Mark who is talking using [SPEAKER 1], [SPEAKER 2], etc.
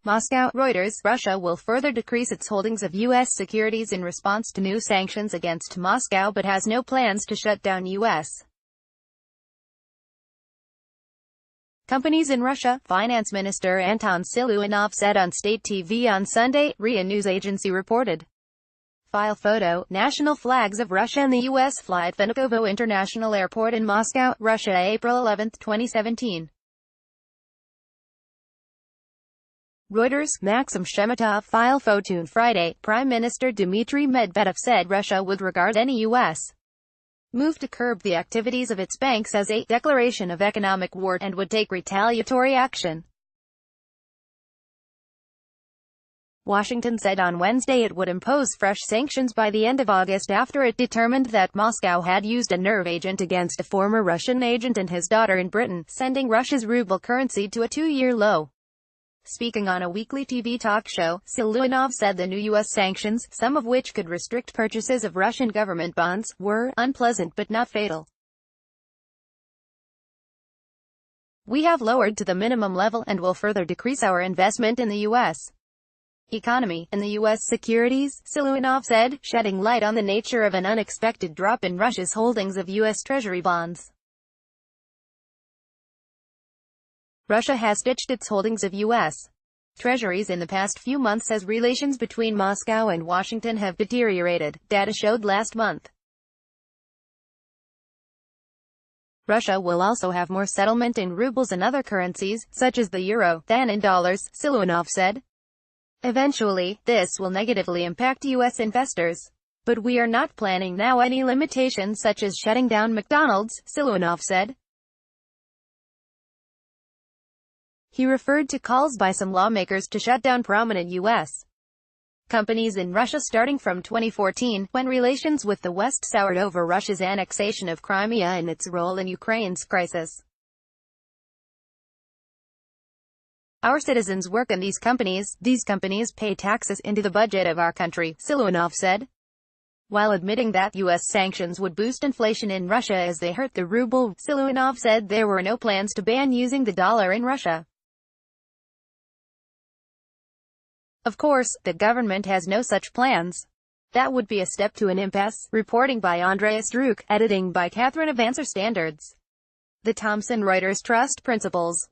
[SPEAKER 1] Moscow, Reuters, Russia will further decrease its holdings of U.S. securities in response to new sanctions against Moscow but has no plans to shut down U.S. companies in Russia, Finance Minister Anton Siluanov said on state TV on Sunday, RIA news agency reported. File photo, national flags of Russia and the U.S. fly at Vnukovo International Airport in Moscow, Russia, April 11, 2017. Reuters, Maxim Shemetov file photo. Friday, Prime Minister Dmitry Medvedev said Russia would regard any U.S. move to curb the activities of its banks as a declaration of economic war and would take retaliatory action. Washington said on Wednesday it would impose fresh sanctions by the end of August after it determined that Moscow had used a nerve agent against a former Russian agent and his daughter in Britain, sending Russia's ruble currency to a two-year low. Speaking on a weekly TV talk show, Siluanov said the new U.S. sanctions, some of which could restrict purchases of Russian government bonds, were unpleasant but not fatal. We have lowered to the minimum level and will further decrease our investment in the U.S. economy, and the U.S. securities, Siluanov said, shedding light on the nature of an unexpected drop in Russia's holdings of U.S. Treasury bonds. Russia has ditched its holdings of U.S. Treasuries in the past few months as relations between Moscow and Washington have deteriorated, data showed last month. Russia will also have more settlement in rubles and other currencies, such as the euro, than in dollars, Siluanov said. Eventually, this will negatively impact U.S. investors. But we are not planning now any limitations such as shutting down McDonald's, Siluanov said. He referred to calls by some lawmakers to shut down prominent U.S. companies in Russia starting from 2014, when relations with the West soured over Russia's annexation of Crimea and its role in Ukraine's crisis. Our citizens work in these companies pay taxes into the budget of our country, Siluanov said. While admitting that U.S. sanctions would boost inflation in Russia as they hurt the ruble, Siluanov said there were no plans to ban using the dollar in Russia. Of course, the government has no such plans. That would be a step to an impasse. Reporting by Andreas Druk, editing by Catherine of Answer Standards. The Thomson Reuters Trust Principles.